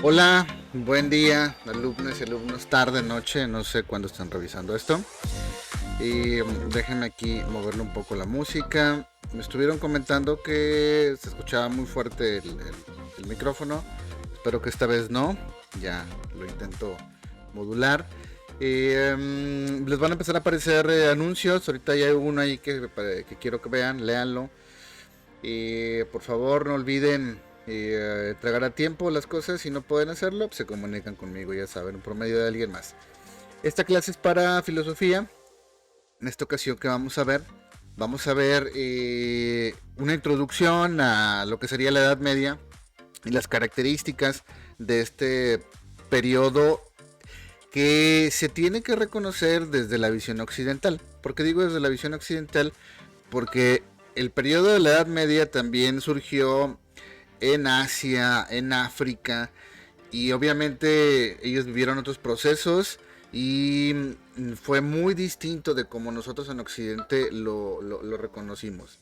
Hola, buen día, alumnos y alumnos, tarde, noche, no sé cuándo están revisando esto. Y déjenme aquí moverle un poco la música. Me estuvieron comentando que se escuchaba muy fuerte el micrófono. Espero que esta vez no. Ya lo intento modular. Les van a empezar a aparecer anuncios. Ahorita ya hay uno ahí que quiero que vean, léanlo. Por favor, no olviden entregar a tiempo las cosas. Si no pueden hacerlo, pues se comunican conmigo, ya saben, un promedio de alguien más. Esta clase es para filosofía. En esta ocasión que vamos a ver una introducción a lo que sería la Edad Media y las características de este periodo que se tiene que reconocer desde la visión occidental. ¿Por qué digo desde la visión occidental? Porque el periodo de la Edad Media también surgió en Asia, en África, y obviamente ellos vivieron otros procesos y fue muy distinto de como nosotros en Occidente lo reconocimos.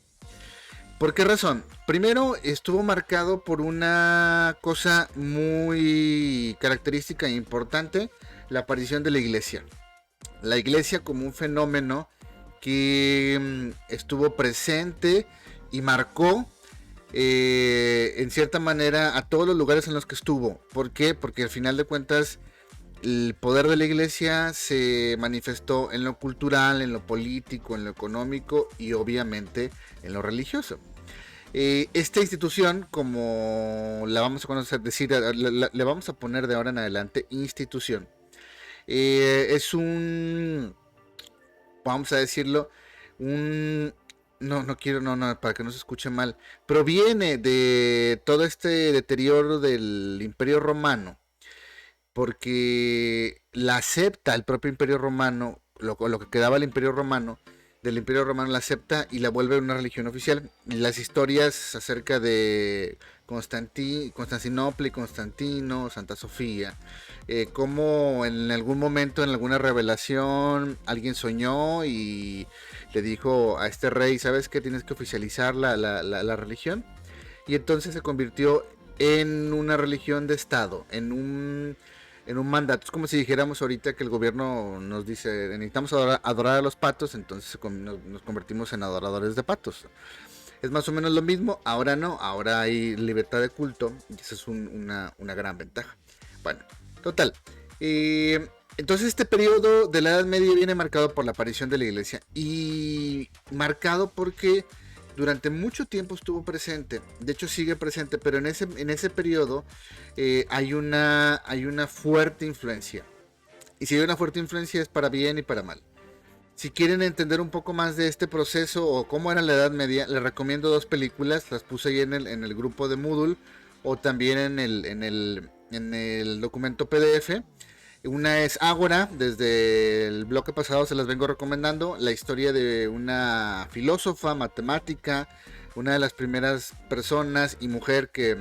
¿Por qué razón? Primero estuvo marcado por una cosa muy característica e importante, la aparición de la iglesia. La iglesia como un fenómeno que estuvo presente y marcó en cierta manera a todos los lugares en los que estuvo. ¿Por qué? Porque al final de cuentas el poder de la iglesia se manifestó en lo cultural, en lo político, en lo económico y obviamente en lo religioso. Esta institución, como la vamos a conocer, decir, le vamos a poner de ahora en adelante institución. Es un, vamos a decirlo, un, no quiero, no, para que no se escuche mal, proviene de todo este deterioro del Imperio Romano, porque la acepta el propio Imperio Romano, lo que quedaba del Imperio Romano, la acepta y la vuelve una religión oficial. Las historias acerca de Constantinopla y Constantino, Santa Sofía, como en algún momento, en alguna revelación, alguien soñó y le dijo a este rey, ¿sabes qué? Tienes que oficializar la religión. Y entonces se convirtió en una religión de Estado, en un mandato. Es como si dijéramos ahorita que el gobierno nos dice, necesitamos adorar a los patos, entonces nos convertimos en adoradores de patos. Es más o menos lo mismo, ahora no, ahora hay libertad de culto y esa es una gran ventaja. Bueno, total. Entonces este periodo de la Edad Media viene marcado por la aparición de la iglesia y marcado porque durante mucho tiempo estuvo presente, de hecho sigue presente, pero en ese periodo hay una fuerte influencia. Y si hay una fuerte influencia es para bien y para mal. Si quieren entender un poco más de este proceso o cómo era la Edad Media, les recomiendo dos películas, las puse ahí en el grupo de Moodle o también en el documento PDF. Una es Ágora, desde el bloque pasado se las vengo recomendando, la historia de una filósofa, matemática, una de las primeras personas y mujer que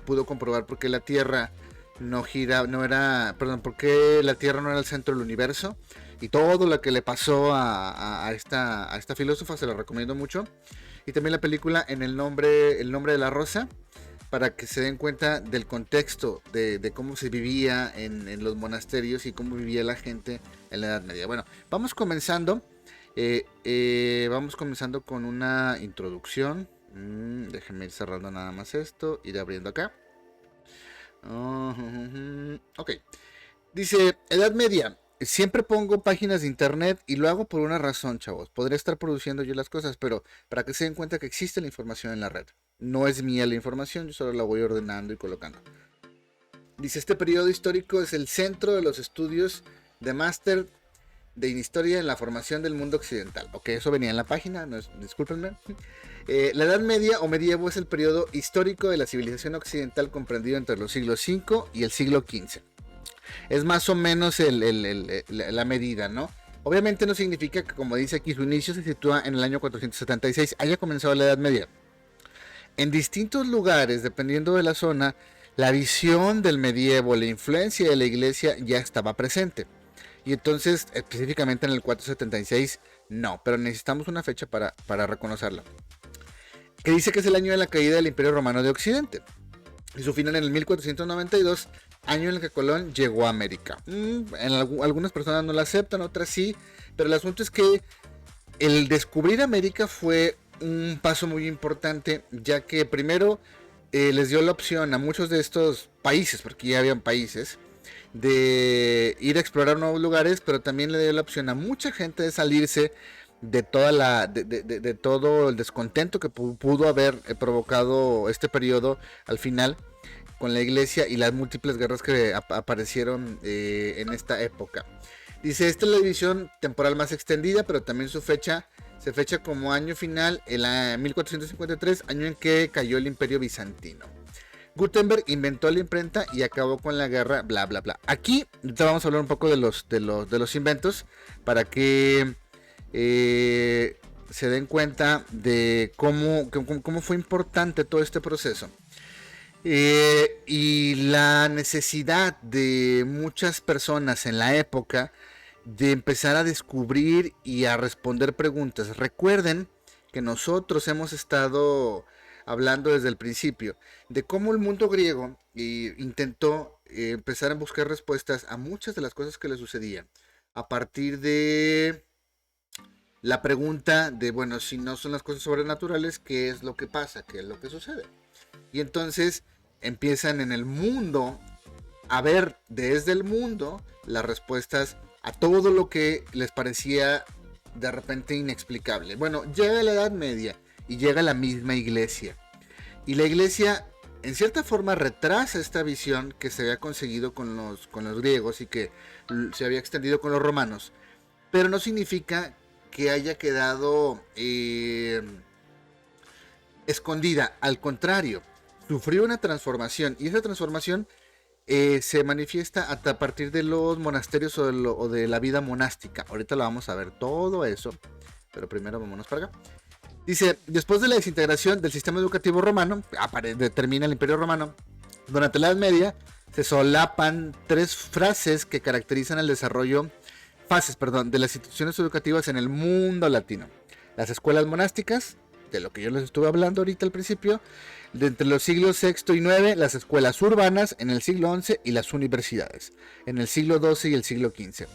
pudo comprobar por qué la Tierra no gira, no era, perdón, por qué la Tierra no era el centro del universo y todo lo que le pasó a esta filósofa, se la recomiendo mucho. Y también la película el nombre de la rosa, para que se den cuenta del contexto de cómo se vivía en los monasterios y cómo vivía la gente en la Edad Media. Bueno, vamos comenzando con una introducción. Déjenme ir cerrando nada más esto, ir abriendo acá. Ok, dice Edad Media. Siempre pongo páginas de internet y lo hago por una razón, chavos. Podría estar produciendo yo las cosas, pero para que se den cuenta que existe la información en la red. No es mía la información, yo solo la voy ordenando y colocando. Dice, este periodo histórico es el centro de los estudios de máster de historia en la formación del mundo occidental. Ok, eso venía en la página, discúlpenme. La Edad Media o medievo es el periodo histórico de la civilización occidental comprendido entre los siglos V y el siglo XV. Es más o menos la medida, ¿no? Obviamente no significa que, como dice aquí, su inicio se sitúa en el año 476, haya comenzado la Edad Media. En distintos lugares, dependiendo de la zona, la visión del medievo, la influencia de la iglesia ya estaba presente. Y entonces, específicamente en el 476, no, pero necesitamos una fecha para reconocerla. Que dice que es el año de la caída del Imperio Romano de Occidente. y su final en el 1492, año en el que Colón llegó a América. Algunas personas no la aceptan, otras sí, pero el asunto es que el descubrir América fue un paso muy importante, ya que primero les dio la opción a muchos de estos países, porque ya habían países, de ir a explorar nuevos lugares, pero también le dio la opción a mucha gente de salirse de toda de todo el descontento que pudo haber provocado este periodo al final con la iglesia y las múltiples guerras que aparecieron en esta época. Dice, esta es la división temporal más extendida, pero también su fecha se fecha como año final, el 1453, año en que cayó el Imperio Bizantino. Gutenberg inventó la imprenta y acabó con la guerra, bla bla bla. Aquí vamos a hablar un poco de los inventos para que se den cuenta de cómo fue importante todo este proceso. Y la necesidad de muchas personas en la época de empezar a descubrir y a responder preguntas. Recuerden que nosotros hemos estado hablando desde el principio de cómo el mundo griego intentó empezar a buscar respuestas a muchas de las cosas que le sucedían a partir de la pregunta de, bueno, si no son las cosas sobrenaturales, ¿qué es lo que pasa? ¿Qué es lo que sucede? Y entonces empiezan en el mundo a ver desde el mundo las respuestas a todo lo que les parecía de repente inexplicable. Bueno, llega la Edad Media y llega la misma iglesia. Y la iglesia en cierta forma retrasa esta visión que se había conseguido con los griegos y que se había extendido con los romanos. Pero no significa que haya quedado escondida. Al contrario, sufrió una transformación. Y esa transformación se manifiesta a partir de los monasterios o de la vida monástica. Ahorita lo vamos a ver todo eso. Pero primero vámonos para acá. Dice, después de la desintegración del sistema educativo romano, termina el Imperio Romano, durante la Edad Media se solapan tres fases que caracterizan el desarrollo de las instituciones educativas en el mundo latino. Las escuelas monásticas, de lo que yo les estuve hablando ahorita al principio, de entre los siglos VI y IX, las escuelas urbanas en el siglo XI y las universidades en el siglo XII y el siglo XV.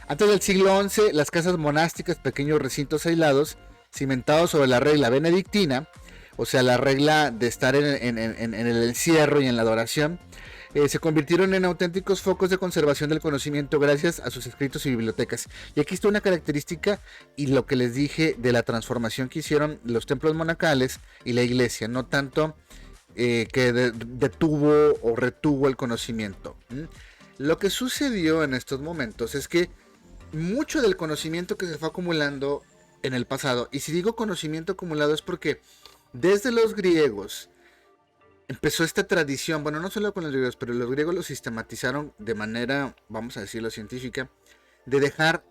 Antes del siglo XI, las casas monásticas, pequeños recintos aislados, cimentados sobre la regla benedictina, o sea, la regla de estar en el encierro y en la adoración, se convirtieron en auténticos focos de conservación del conocimiento gracias a sus escritos y bibliotecas. Y aquí está una característica y lo que les dije de la transformación que hicieron los templos monacales y la iglesia, no tanto que detuvo o retuvo el conocimiento. Lo que sucedió en estos momentos es que mucho del conocimiento que se fue acumulando en el pasado, y si digo conocimiento acumulado es porque desde los griegos empezó esta tradición, bueno, no solo con los griegos, pero los griegos lo sistematizaron de manera, vamos a decirlo, científica, de dejar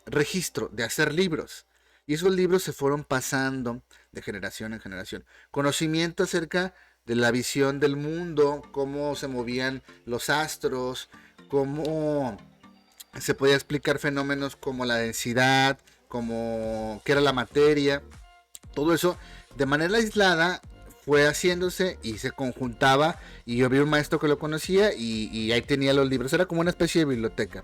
registro, de hacer libros. Y esos libros se fueron pasando de generación en generación. Conocimiento acerca de la visión del mundo, cómo se movían los astros, cómo se podía explicar fenómenos como la densidad, como qué era la materia. Todo eso de manera aislada fue haciéndose y se conjuntaba, y yo vi un maestro que lo conocía y ahí tenía los libros, era como una especie de biblioteca.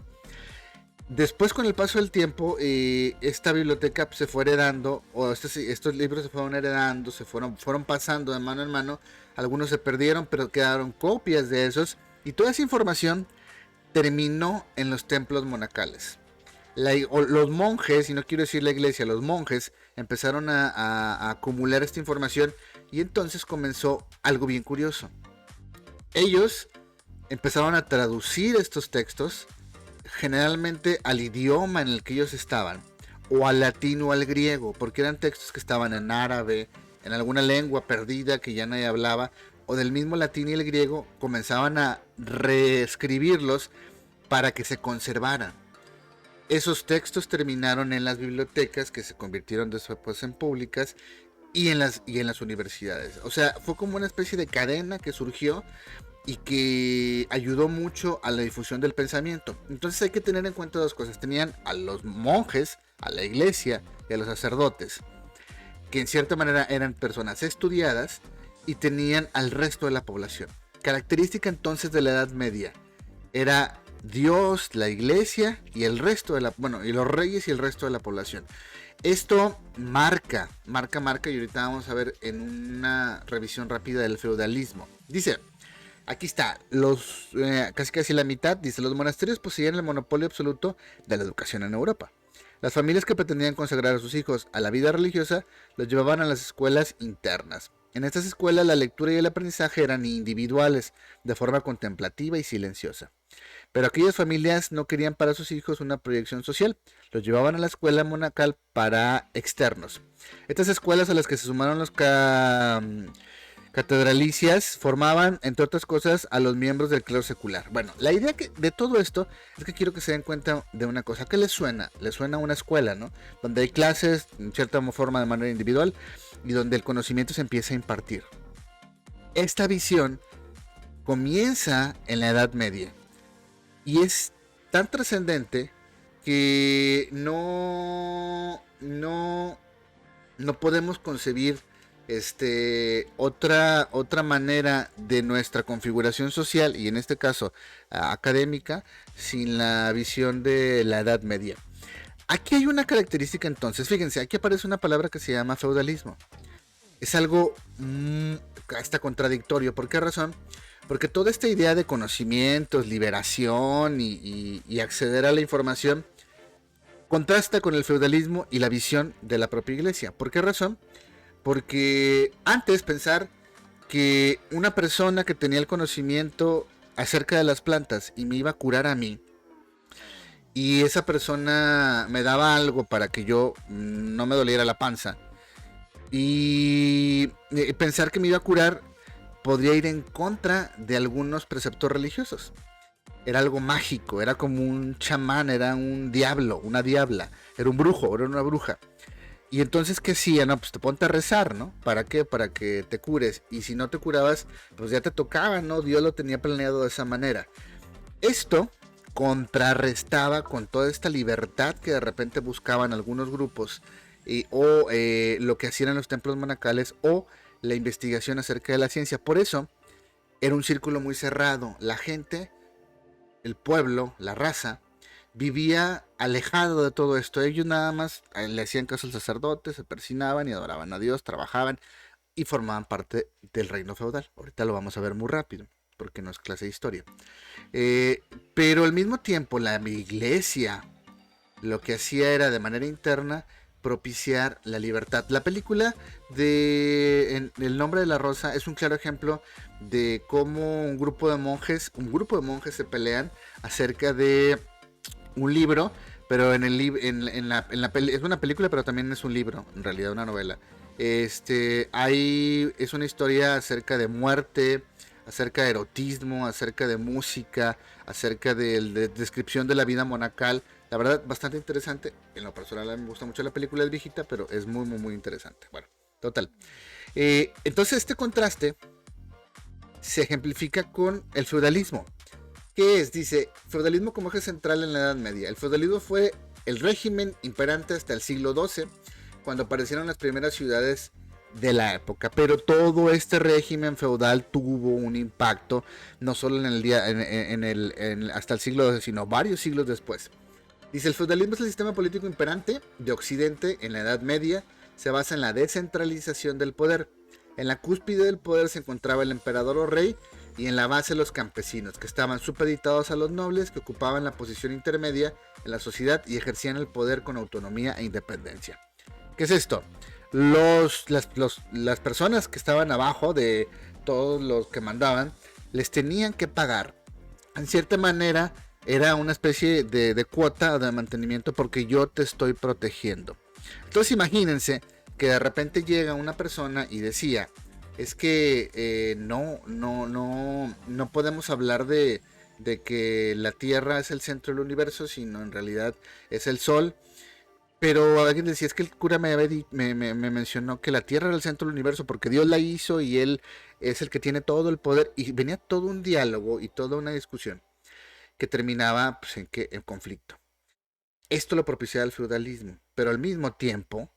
Después, con el paso del tiempo, esta biblioteca se fue heredando, o estos libros se fueron heredando, fueron pasando de mano en mano. Algunos se perdieron, pero quedaron copias de esos, y toda esa información terminó en los templos monacales. Los monjes, y no quiero decir la iglesia, los monjes empezaron a acumular esta información, y entonces comenzó algo bien curioso. Ellos empezaron a traducir estos textos generalmente al idioma en el que ellos estaban, o al latín o al griego, porque eran textos que estaban en árabe, en alguna lengua perdida que ya nadie hablaba, o del mismo latín y el griego. Comenzaban a reescribirlos para que se conservaran. Esos textos terminaron en las bibliotecas, que se convirtieron después en públicas, y en las universidades. O sea, fue como una especie de cadena que surgió y que ayudó mucho a la difusión del pensamiento. Entonces hay que tener en cuenta dos cosas. Tenían a los monjes, a la iglesia y a los sacerdotes, que en cierta manera eran personas estudiadas y tenían al resto de la población. Característica entonces de la Edad Media era Dios, la iglesia y el resto de la, bueno, y los reyes y el resto de la población. Esto marca, y ahorita vamos a ver en una revisión rápida del feudalismo. Dice, aquí está, casi la mitad, dice, los monasterios poseían el monopolio absoluto de la educación en Europa. Las familias que pretendían consagrar a sus hijos a la vida religiosa los llevaban a las escuelas internas. En estas escuelas la lectura y el aprendizaje eran individuales, de forma contemplativa y silenciosa. Pero aquellas familias no querían para sus hijos una proyección social, los llevaban a la escuela monacal para externos. Estas escuelas a las que se sumaron los catedralicias formaban, entre otras cosas, a los miembros del clero secular. Bueno, la idea de todo esto es que quiero que se den cuenta de una cosa. ¿Qué les suena? Les suena a una escuela, ¿no? Donde hay clases, en cierta forma, de manera individual, y donde el conocimiento se empieza a impartir. Esta visión comienza en la Edad Media y es tan trascendente que no podemos concebir otra manera de nuestra configuración social, y en este caso académica, sin la visión de la Edad Media. Aquí hay una característica entonces, fíjense, aquí aparece una palabra que se llama feudalismo. Es algo hasta contradictorio. ¿Por qué razón? Porque toda esta idea de conocimientos, liberación y acceder a la información contrasta con el feudalismo y la visión de la propia iglesia. ¿Por qué razón? Porque antes pensar que una persona que tenía el conocimiento acerca de las plantas y me iba a curar a mí, y esa persona me daba algo para que yo no me doliera la panza, y pensar que me iba a curar podría ir en contra de algunos preceptos religiosos. Era algo mágico, era como un chamán, era un diablo, una diabla, era un brujo, era una bruja. Y entonces, ¿qué hacía? No, pues te ponte a rezar, ¿no? ¿Para qué? Para que te cures. Y si no te curabas, pues ya te tocaba, ¿no? Dios lo tenía planeado de esa manera. Esto contrarrestaba con toda esta libertad que de repente buscaban algunos grupos, o lo que hacían en los templos monacales, o la investigación acerca de la ciencia. Por eso era un círculo muy cerrado. La gente, el pueblo, la raza, vivía alejado de todo esto. Ellos nada más le hacían caso al sacerdote, se persinaban y adoraban a Dios, trabajaban y formaban parte del reino feudal. Ahorita lo vamos a ver muy rápido, porque no es clase de historia. Pero al mismo tiempo la iglesia lo que hacía era de manera interna propiciar la libertad. La película de El nombre de la rosa es un claro ejemplo de cómo un grupo de monjes se pelean acerca de un libro, pero es una película, pero también es un libro, en realidad una novela. Es una historia acerca de muerte, acerca de erotismo, acerca de música, acerca de descripción de la vida monacal. La verdad, bastante interesante. En lo personal, a mí me gusta mucho la película, es viejita, pero es muy, muy, muy interesante. Bueno, total. Entonces, este contraste se ejemplifica con el feudalismo. ¿Qué es? Dice, feudalismo como eje central en la Edad Media. El feudalismo fue el régimen imperante hasta el siglo XII, cuando aparecieron las primeras ciudades de la época. Pero todo este régimen feudal tuvo un impacto, no solo hasta el siglo XII, sino varios siglos después. Dice, el feudalismo es el sistema político imperante de Occidente en la Edad Media. Se basa en la descentralización del poder. En la cúspide del poder se encontraba el emperador o rey, y en la base los campesinos, que estaban supeditados a los nobles, que ocupaban la posición intermedia en la sociedad y ejercían el poder con autonomía e independencia. ¿Qué es esto? Las personas que estaban abajo de todos los que mandaban, les tenían que pagar. En cierta manera, era una especie de cuota o de mantenimiento, porque yo te estoy protegiendo. Entonces imagínense que de repente llega una persona y decía, es que no podemos hablar de que la Tierra es el centro del universo, sino en realidad es el Sol. Pero alguien decía, es que el cura me mencionó que la Tierra era el centro del universo porque Dios la hizo y Él es el que tiene todo el poder. Y venía todo un diálogo y toda una discusión que terminaba, pues, en conflicto. Esto lo propiciaba el feudalismo, pero al mismo tiempo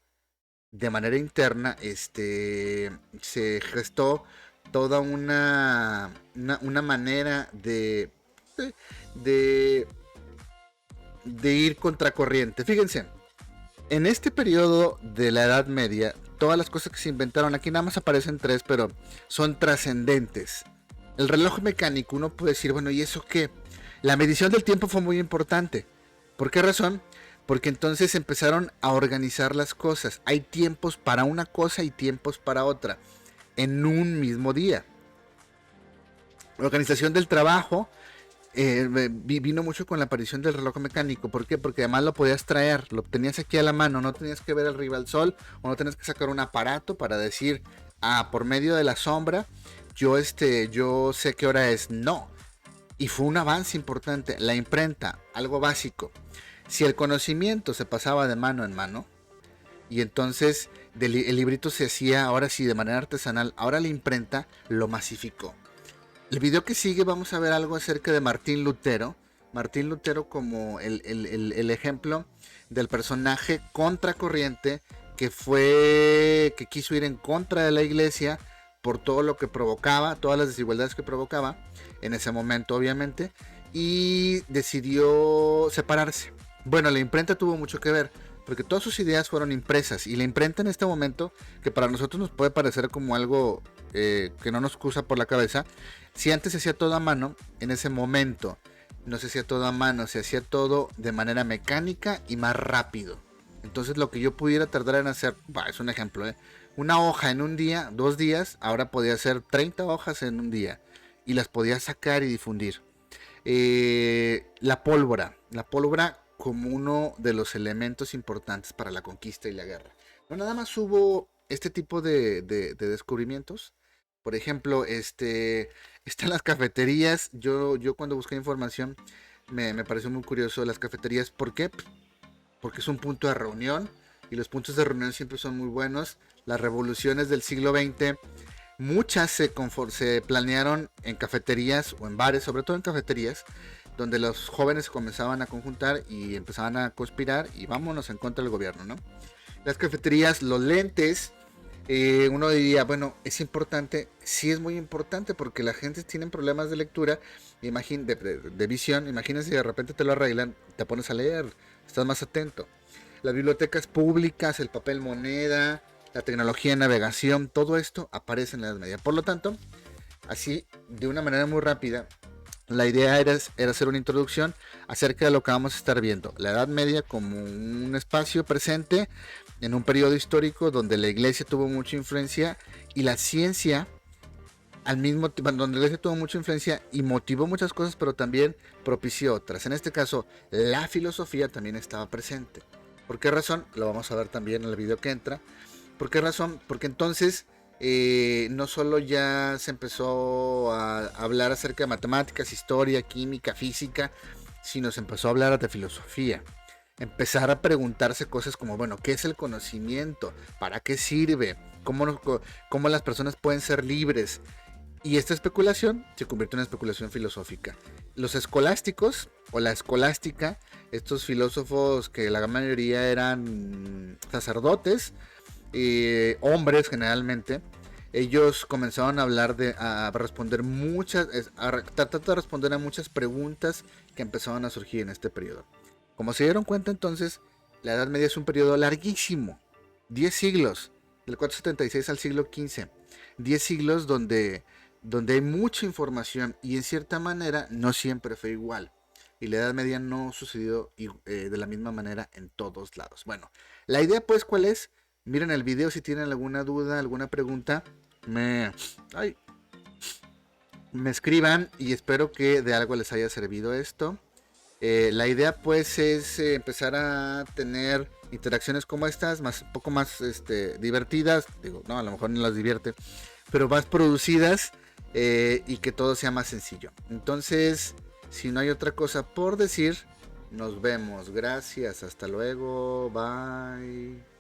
de manera interna, se gestó toda una manera de, de ir contracorriente. Fíjense, en este periodo de la Edad Media, todas las cosas que se inventaron, aquí nada más aparecen tres, pero son trascendentes. El reloj mecánico, uno puede decir, bueno, ¿y eso qué? La medición del tiempo fue muy importante. ¿Por qué razón? Porque entonces empezaron a organizar las cosas. Hay tiempos para una cosa y tiempos para otra en un mismo día. La organización del trabajo vino mucho con la aparición del reloj mecánico. ¿Por qué? Porque además lo podías traer, lo tenías aquí a la mano, no tenías que ver arriba al sol o no tenías que sacar un aparato para decir, por medio de la sombra, yo sé qué hora es. No. Y fue un avance importante. La imprenta, algo básico. Si el conocimiento se pasaba de mano en mano, y entonces el librito se hacía ahora sí de manera artesanal, ahora la imprenta lo masificó. El video que sigue vamos a ver algo acerca de Martín Lutero. Martín Lutero como el ejemplo del personaje contracorriente que quiso ir en contra de la iglesia por todo lo que provocaba, todas las desigualdades que provocaba en ese momento obviamente, y decidió separarse. Bueno, la imprenta tuvo mucho que ver, porque todas sus ideas fueron impresas, y la imprenta en este momento, que para nosotros nos puede parecer como algo que no nos cruza por la cabeza, si antes se hacía todo a mano, en ese momento no se hacía todo a mano, se hacía todo de manera mecánica y más rápido. Entonces lo que yo pudiera tardar en hacer, es un ejemplo, una hoja en un día, 2 días, ahora podía hacer 30 hojas en un día y las podía sacar y difundir. La pólvora como uno de los elementos importantes para la conquista y la guerra. No nada más hubo este tipo de descubrimientos. Por ejemplo, están las cafeterías. Yo cuando busqué información me pareció muy curioso las cafeterías. ¿Por qué? Porque es un punto de reunión y los puntos de reunión siempre son muy buenos. Las revoluciones del siglo XX, muchas se planearon en cafeterías o en bares, sobre todo en cafeterías, donde los jóvenes comenzaban a conjuntar y empezaban a conspirar y vámonos en contra del gobierno, ¿no? Las cafeterías, los lentes, uno diría, bueno, es importante, sí es muy importante porque la gente tiene problemas de lectura, de visión, imagínense si de repente te lo arreglan, te pones a leer, estás más atento. Las bibliotecas públicas, el papel moneda, la tecnología de navegación, todo esto aparece en la Edad Media. Por lo tanto, así, de una manera muy rápida, la idea era hacer una introducción acerca de lo que vamos a estar viendo. La Edad Media como un espacio presente en un periodo histórico donde la iglesia tuvo mucha influencia y la ciencia al mismo tiempo, donde la iglesia tuvo mucha influencia y motivó muchas cosas, pero también propició otras. En este caso, la filosofía también estaba presente. ¿Por qué razón? Lo vamos a ver también en el video que entra. ¿Por qué razón? Porque entonces no solo ya se empezó a hablar acerca de matemáticas, historia, química, física, sino se empezó a hablar de filosofía. Empezar a preguntarse cosas como, bueno, ¿qué es el conocimiento? ¿Para qué sirve? ¿Cómo las personas pueden ser libres? Y esta especulación se convirtió en una especulación filosófica. Los escolásticos o la escolástica, estos filósofos que la gran mayoría eran sacerdotes, hombres generalmente, ellos comenzaron a hablar a responder tratar de responder a muchas preguntas que empezaban a surgir en este periodo. Como se dieron cuenta entonces, la Edad Media es un periodo larguísimo, 10 siglos, del 476 al siglo XV, 10 siglos donde hay mucha información y en cierta manera no siempre fue igual. Y la Edad Media no sucedió de la misma manera en todos lados. Bueno, la idea pues ¿cuál es? Miren el video si tienen alguna duda, alguna pregunta, me escriban y espero que de algo les haya servido esto. La idea pues es empezar a tener interacciones como estas, un poco más divertidas, digo, no, a lo mejor no las divierte, pero más producidas y que todo sea más sencillo. Entonces, si no hay otra cosa por decir, nos vemos. Gracias, hasta luego, bye.